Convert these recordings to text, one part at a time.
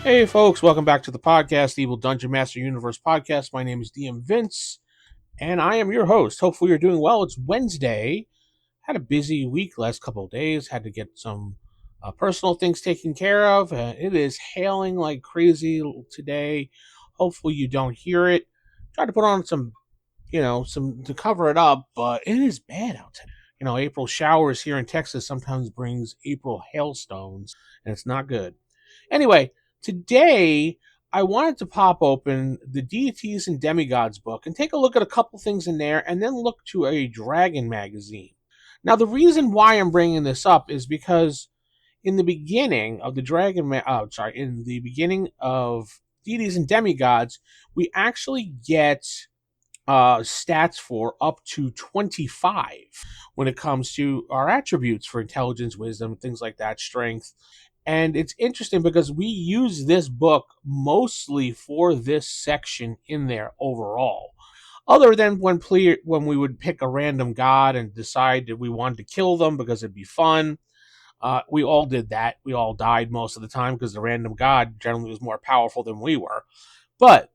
Hey folks, welcome back to the podcast, the Evil Dungeon Master Universe podcast. My name is DM Vince, and I am your host. Hopefully you're doing well. It's Wednesday. Had a busy week last couple of days. Had to get some personal things taken care of. It is hailing like crazy today. Hopefully you don't hear it. Tried to put on some to cover it up, but it is bad out today. April showers here in Texas sometimes brings April hailstones, and it's not good. Anyway, today I wanted to pop open the Deities and Demigods book and take a look at a couple things in there and then look to a dragon magazine. Now, the reason why I'm bringing this up is because in the beginning of in the beginning of Deities and Demigods, we actually get stats for up to 25 when it comes to our attributes for intelligence, wisdom, things like that, strength. And it's interesting because we use this book mostly for this section in there overall. Other than when we would pick a random god and decide that we wanted to kill them because it'd be fun. We all did that. We all died most of the time because the random god generally was more powerful than we were. But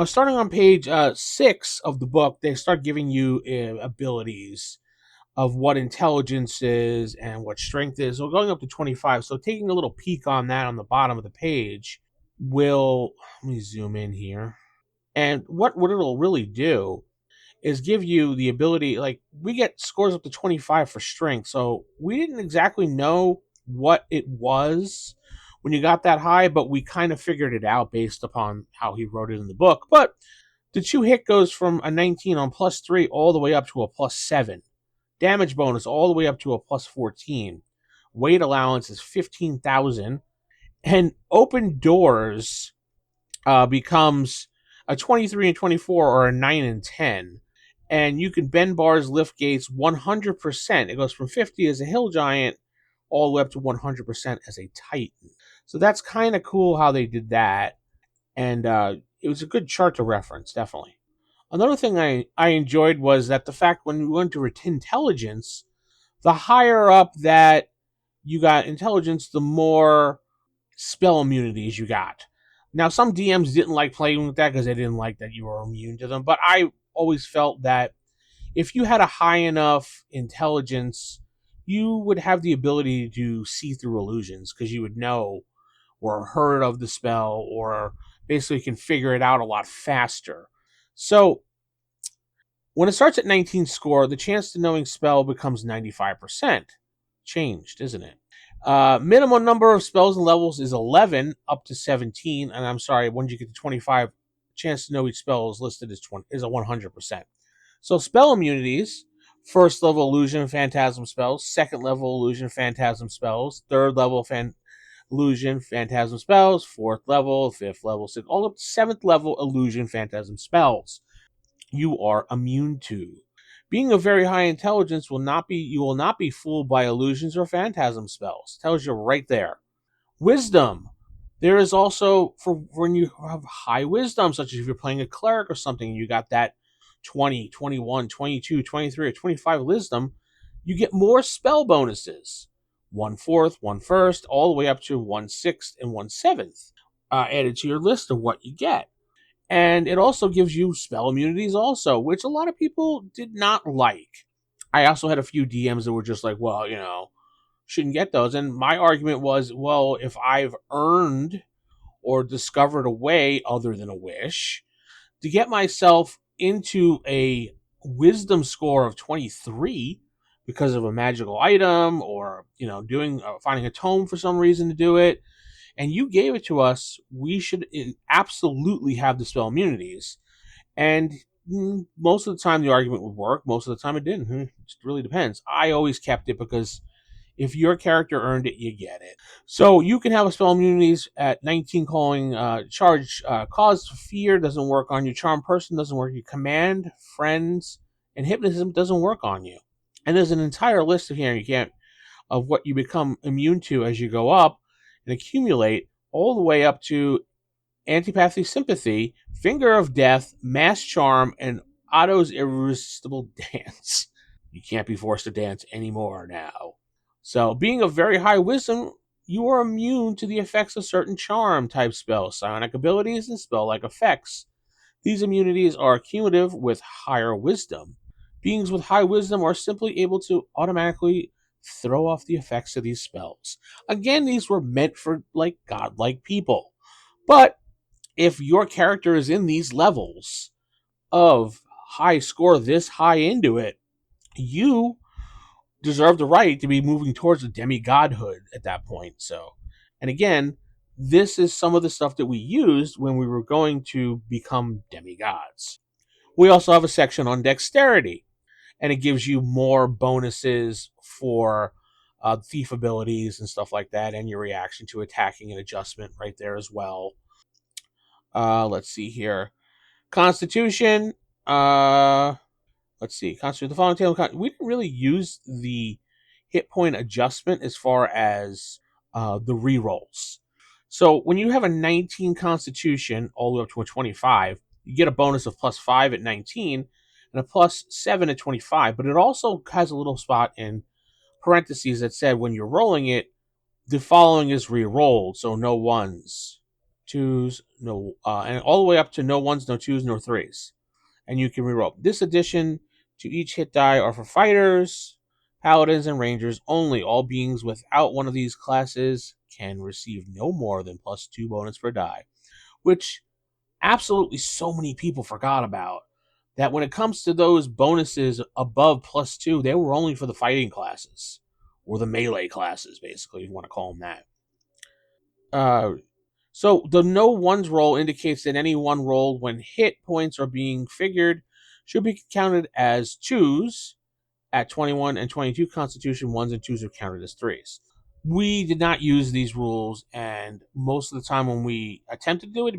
starting on page 6 of the book, they start giving you abilities of what intelligence is and what strength is. So going up to 25. So taking a little peek on that on the bottom of the page let me zoom in here. And what it'll really do is give you the ability, like we get scores up to 25 for strength. So we didn't exactly know what it was when you got that high, but we kind of figured it out based upon how he wrote it in the book. But the 2 hit goes from a 19 on +3 all the way up to a +7. Damage bonus all the way up to a +14. Weight allowance is 15,000. And open doors becomes a 23 and 24 or a 9 and 10. And you can bend bars, lift gates 100%. It goes from 50 as a hill giant all the way up to 100% as a titan. So that's kind of cool how they did that. And it was a good chart to reference, definitely. Another thing I enjoyed was that the fact when we went to intelligence, the higher up that you got intelligence, the more spell immunities you got. Now, some DMs didn't like playing with that because they didn't like that you were immune to them, but I always felt that if you had a high enough intelligence, you would have the ability to see through illusions because you would know or heard of the spell or basically can figure it out a lot faster. So when it starts at 19 score, the chance to knowing spell becomes 95%. Changed, isn't it? Minimum number of spells and levels is 11 up to 17. And I'm sorry, when you get to 25, chance to know each spell is listed as a 100%. So spell immunities, first level illusion phantasm spells, second level illusion phantasm spells, third level illusion phantasm spells, fourth level, fifth level, sixth, all up to seventh level illusion phantasm spells you are immune to. Being of very high intelligence you will not be fooled by illusions or phantasm spells. Tells you right there. Wisdom. There is also, for when you have high wisdom, such as if you're playing a cleric or something, and you got that 20, 21, 22, 23, or 25 wisdom, you get more spell bonuses. 1/4, 1/1, all the way up to 1/6 and 1/7 added to your list of what you get. And it also gives you spell immunities also, which a lot of people did not like. I also had a few DMs that were just like, well, shouldn't get those. And my argument was, well, if I've earned or discovered a way other than a wish to get myself into a wisdom score of 23 because of a magical item or, finding a tome for some reason to do it, and you gave it to us, we should absolutely have the spell immunities. And most of the time the argument would work. Most of the time it didn't. It really depends. I always kept it because if your character earned it, you get it. So you can have a spell immunities at 19 calling, charge, cause fear doesn't work on you. Charm person doesn't work. You command, friends, and hypnotism doesn't work on you. And there's an entire list of here of what you become immune to as you go up and accumulate all the way up to antipathy, sympathy, finger of death, mass charm, and Otto's irresistible dance. You can't be forced to dance anymore now. So being of very high wisdom you are immune to the effects of certain charm type spells, psionic abilities, and spell like effects. These immunities are cumulative with higher wisdom. Beings with high wisdom are simply able to automatically throw off the effects of these spells. Again, these were meant for like godlike people. But if your character is in these levels of high score this high into it, you deserve the right to be moving towards the demigod-hood at that point. So, and again, this is some of the stuff that we used when we were going to become demigods. We also have a section on dexterity, and it gives you more bonuses for thief abilities and stuff like that, and your reaction to attacking and adjustment right there as well. Let's see here. Constitution. Let's see. Constitution. The following table. We didn't really use the hit point adjustment as far as the rerolls. So when you have a 19 Constitution all the way up to a 25, you get a bonus of +5 at 19 and a +7 at 25. But it also has a little spot in parentheses that said when you're rolling it, the following is re-rolled. So no ones, twos, no, and all the way up to no ones, no twos, no threes. And you can reroll. This addition to each hit die are for fighters, paladins, and rangers only. All beings without one of these classes can receive no more than +2 bonus per die, which absolutely so many people forgot about. That when it comes to those bonuses above +2, they were only for the fighting classes, or the melee classes, basically, if you want to call them that. So the no ones roll indicates that any one roll when hit points are being figured should be counted as twos at 21 and 22 Constitution. Ones and twos are counted as threes. We did not use these rules, and most of the time when we attempted to do it,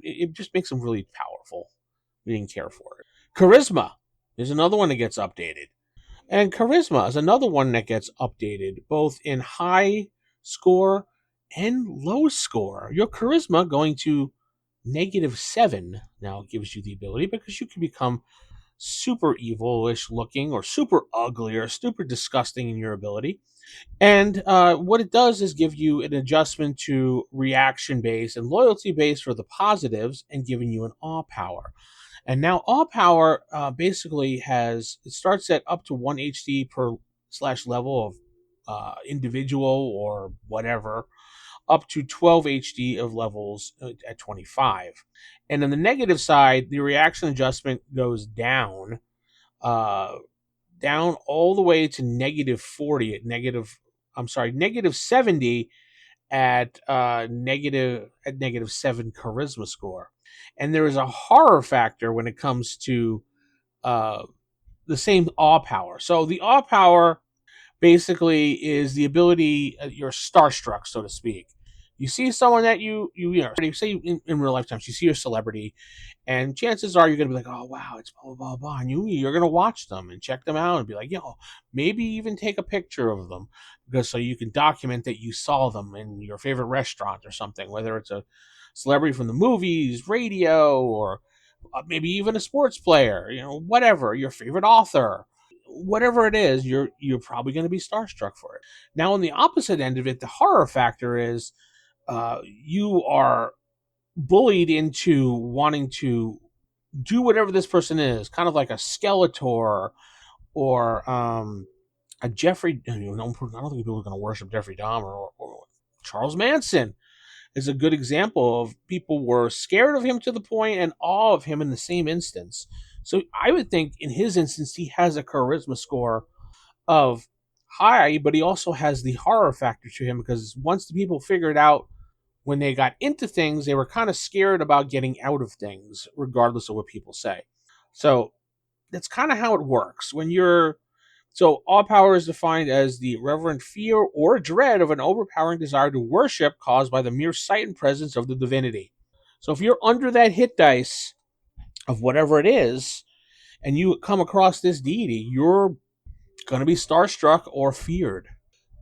it just makes them really powerful. We didn't care for it. Charisma is another one that gets updated. And charisma is another one that gets updated, both in high score and low score. Your charisma going to -7 now gives you the ability because you can become super evilish looking or super ugly or super disgusting in your ability. And what it does is give you an adjustment to reaction base and loyalty base for the positives and giving you an awe power. And now awe power basically it starts at up to 1 HD per / level of individual or whatever, up to 12 HD of levels at 25. And on the negative side, the reaction adjustment goes down, down all the way to -40 at -70 at -7 charisma score. And there is a horror factor when it comes to the same awe power. So the awe power basically is the ability, you're starstruck, so to speak. You see someone that you know, say in real lifetimes, you see a celebrity, and chances are you're gonna be like, oh wow, it's blah blah blah, and you're gonna watch them and check them out and be like, maybe even take a picture of them because so you can document that you saw them in your favorite restaurant or something, whether it's a celebrity from the movies, radio, or maybe even a sports player, whatever, your favorite author, whatever it is, you're probably going to be starstruck for it. Now, on the opposite end of it, the horror factor is you are bullied into wanting to do whatever this person is, kind of like a Skeletor or a Jeffrey. I don't think people are going to worship Jeffrey Dahmer or Charles Manson is a good example of people were scared of him to the point and awe of him in the same instance. So I would think in his instance, he has a charisma score of high, but he also has the horror factor to him because once the people figured out when they got into things, they were kind of scared about getting out of things, regardless of what people say. So that's kind of how it works. So awe power is defined as the reverent fear or dread of an overpowering desire to worship caused by the mere sight and presence of the divinity. So if you're under that hit dice of whatever it is, and you come across this deity, you're going to be starstruck or feared.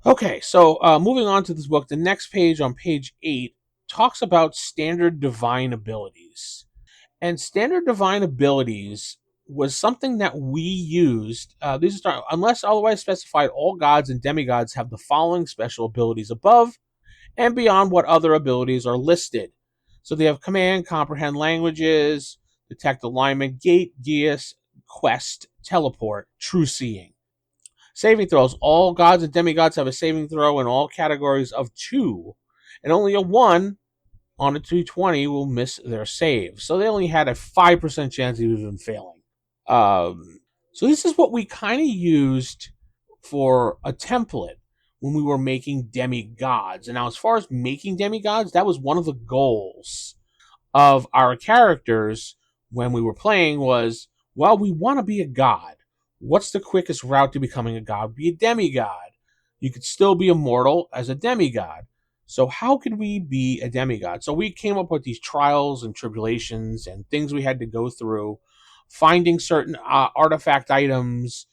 Okay, so moving on to this book, the next page on page 8 talks about standard divine abilities. And standard divine abilities was something that we used. Unless otherwise specified, all gods and demigods have the following special abilities above. and beyond what other abilities are listed. So they have command, comprehend languages, detect alignment, gate, geas, quest, teleport, true seeing. Saving throws. All gods and demigods have a saving throw in all categories of 2, and only a 1 on a 220 will miss their save. So they only had a 5% chance of even failing. So this is what we kind of used for a template when we were making demigods. And now, as far as making demigods, that was one of the goals of our characters when we were playing was, well, we want to be a god. What's the quickest route to becoming a god? Be a demigod. You could still be immortal as a demigod. So how could we be a demigod? So we came up with these trials and tribulations and things we had to go through, finding certain artifact items.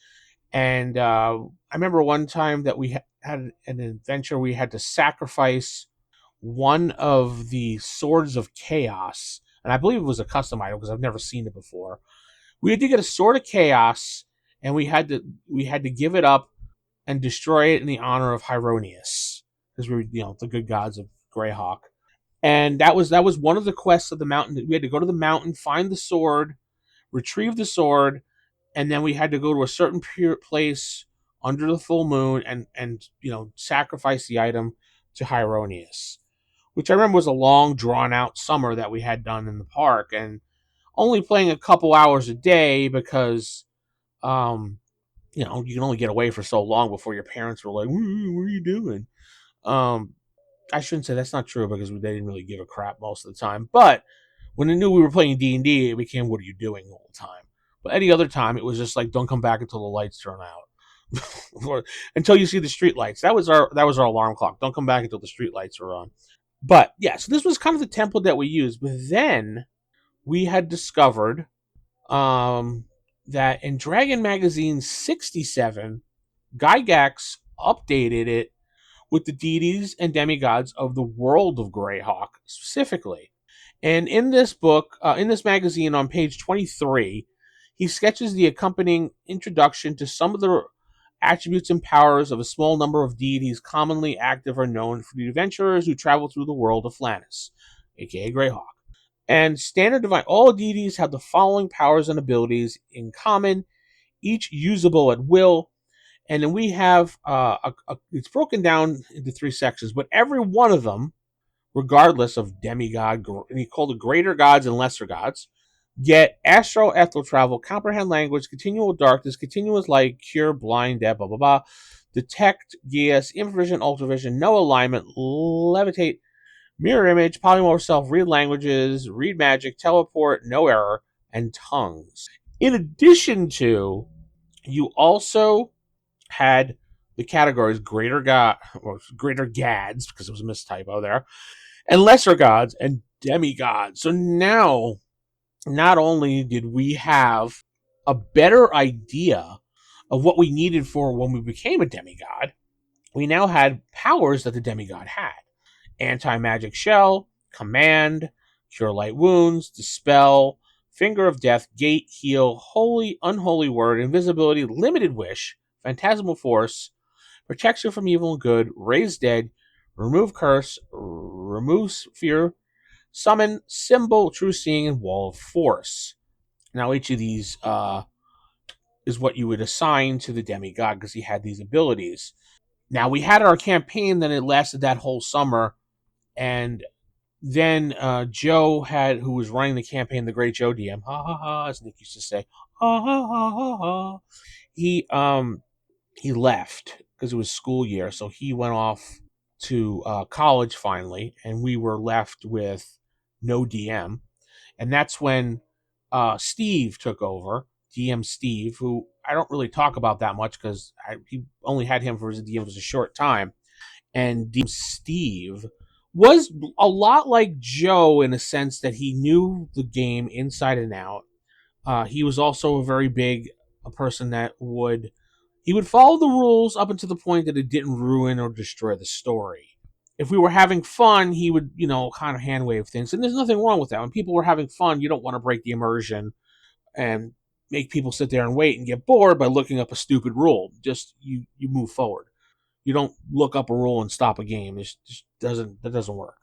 And I remember one time that we had an adventure we had to sacrifice one of the swords of chaos, and I believe it was a custom item because I've never seen it before. We had to get a sword of chaos, and we had to give it up and destroy it in the honor of Hyronius, because we were the good gods of Greyhawk. And that was one of the quests of the mountain. We had to go to the mountain, find the sword, retrieve the sword, and then we had to go to a certain place under the full moon and sacrifice the item to Hyronius, which I remember was a long, drawn-out summer that we had done in the park, and only playing a couple hours a day because, you can only get away for so long before your parents were like, "What are you doing?" Um, I shouldn't say that's not true because they didn't really give a crap most of the time, but when they knew we were playing D&D, it became, "What are you doing?" all the time. But any other time, it was just like, "Don't come back until the lights turn out." Until you see the street lights. That was our alarm clock. Don't come back until the street lights are on. But yeah, so this was kind of the template that we used. But then we had discovered that in Dragon Magazine 67, Gygax updated it with the deities and demigods of the world of Greyhawk specifically. And in this book, in this magazine on page 23, he sketches the accompanying introduction to some of the attributes and powers of a small number of deities commonly active or known for the adventurers who travel through the world of Flannis, aka Greyhawk. And standard divine, all deities have the following powers and abilities in common, each usable at will. And then we have it's broken down into 3 sections, but every one of them, regardless of demigod, and he called it greater gods and lesser gods, get astral ethereal travel, comprehend language, continual darkness, continuous light, cure, blind, death, blah, blah, blah, detect, geas, infravision, ultravision, no alignment, levitate, mirror image, polymorph self, read languages, read magic, teleport, no error, and tongues. In addition to, you also had the categories greater god or greater gads, because it was a mistypo there, and lesser gods and demigods. So now, not only did we have a better idea of what we needed for when we became a demigod, we now had powers that the demigod had. Anti-magic shell, command, cure light wounds, dispel, finger of death, gate, heal, holy, unholy word, invisibility, limited wish, phantasmal force, protection from evil and good, raise dead, remove curse, remove fear, summon, symbol, true seeing, and wall of force. Now each of these is what you would assign to the demigod because he had these abilities. Now we had our campaign, then it lasted that whole summer, and then Joe who was running the campaign, the great Joe DM, ha ha ha, as Nick used to say, ha ha ha ha ha. He left because it was school year, so he went off to college finally, and we were left with no DM, and that's when Steve took over, DM Steve, who I don't really talk about that much because he only had him for his DM for a short time, and DM Steve was a lot like Joe in a sense that he knew the game inside and out. He was also a person that would follow the rules up until the point that it didn't ruin or destroy the story. If we were having fun, he would, kind of hand wave things. And there's nothing wrong with that. When people were having fun, you don't want to break the immersion and make people sit there and wait and get bored by looking up a stupid rule. Just you move forward. You don't look up a rule and stop a game. It just doesn't work.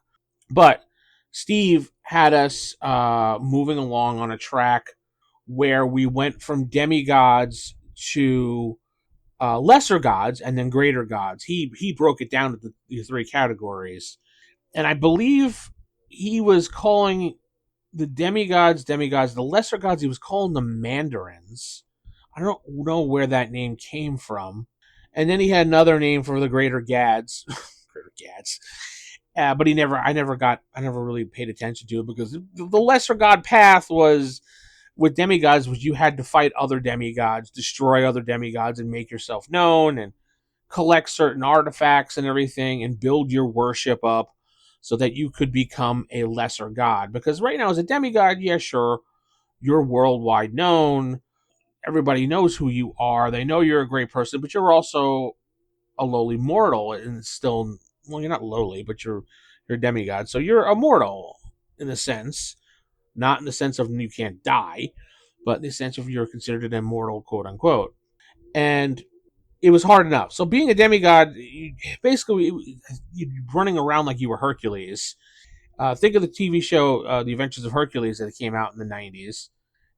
But Steve had us moving along on a track where we went from demigods to lesser gods and then greater gods. He broke it down to the three categories, and I believe he was calling the demigods. The lesser gods, he was calling them mandarins. I don't know where that name came from. And then he had another name for the greater gads. Greater gads. But I never really paid attention to it because the lesser god path was with demigods was you had to fight other demigods, destroy other demigods, and make yourself known, and collect certain artifacts and everything, and build your worship up so that you could become a lesser god. Because right now, as a demigod, yeah, sure, you're worldwide known. Everybody knows who you are. They know you're a great person, but you're also a lowly mortal, and still, well, you're not lowly, but you're a demigod, so you're a mortal in a sense, not in the sense of you can't die, but in the sense of you're considered an immortal, quote unquote. And it was hard enough. So being a demigod, basically, you're running around like you were Hercules. Think of the TV show, The Adventures of Hercules, that came out in the 90s.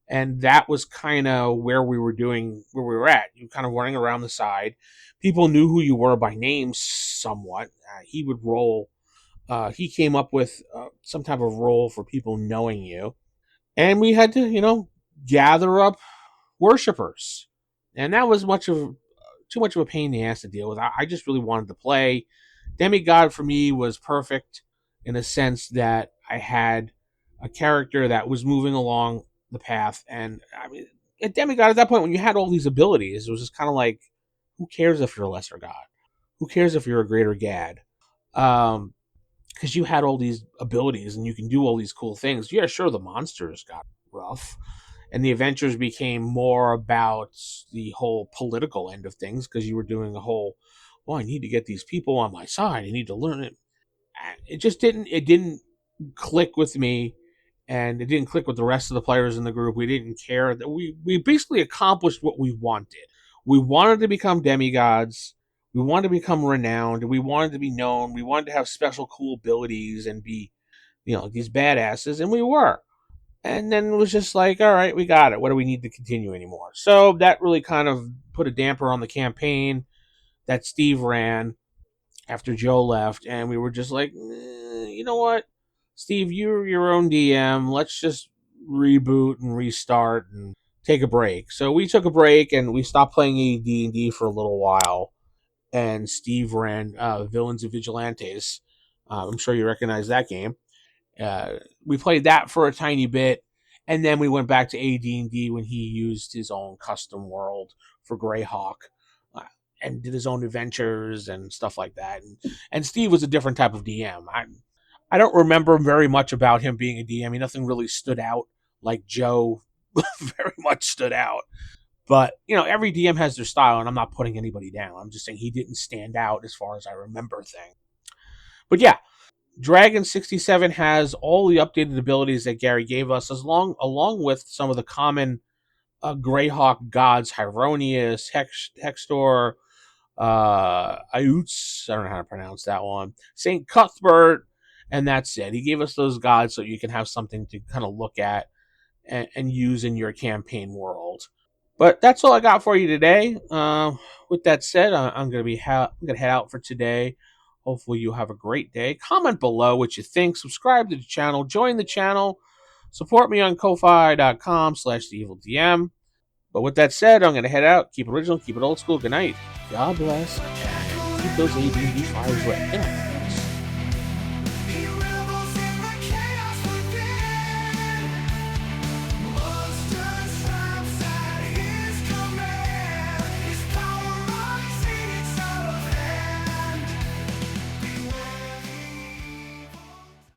And that was kind of where we were at. You kind of running around the side. People knew who you were by name somewhat. He would roll. He came up with some type of role for people knowing you. And we had to, gather up worshippers. And that was too much of a pain in the ass to deal with. I just really wanted to play. Demigod for me was perfect in a sense that I had a character that was moving along the path. And I mean, a demigod at that point, when you had all these abilities, it was just kind of like, who cares if you're a lesser god? Who cares if you're a greater gad? Because you had all these abilities and you can do all these cool things. Yeah, sure, the monsters got rough, and the adventures became more about the whole political end of things because you were doing the whole, well, I need to get these people on my side. I need to learn it. It just didn't click with me, and it didn't click with the rest of the players in the group. We didn't care. We basically accomplished what we wanted. We wanted to become demigods. We wanted to become renowned. We wanted to be known. We wanted to have special cool abilities and be, these badasses, and we were. And then it was just like, all right, we got it. What do we need to continue anymore? So that really kind of put a damper on the campaign that Steve ran after Joe left. And we were just like, you know what? Steve, you're your own DM. Let's just reboot and restart and take a break. So we took a break and we stopped playing AD&D for a little while. And Steve ran Villains and Vigilantes. I'm sure you recognize that game. We played that for a tiny bit, and then we went back to AD&D when he used his own custom world for Greyhawk and did his own adventures and stuff like that. And Steve was a different type of DM. I don't remember very much about him being a DM. Nothing really stood out like Joe very much stood out. But, every DM has their style, and I'm not putting anybody down. I'm just saying he didn't stand out as far as I remember things. But yeah, Dragon 67 has all the updated abilities that Gary gave us, along with some of the common Greyhawk gods, Hyronius, Hextor, Aiutz, I don't know how to pronounce that one, St. Cuthbert, and that's it. He gave us those gods so you can have something to kind of look at and use in your campaign world. But that's all I got for you today. With that said, I'm gonna head out for today. Hopefully you have a great day. Comment below what you think. Subscribe to the channel. Join the channel. Support me on Ko-Fi.com/TheEvilDM. But with that said, I'm going to head out. Keep it original. Keep it old school. Good night. God bless. And keep those AD&D fires lit. Good night.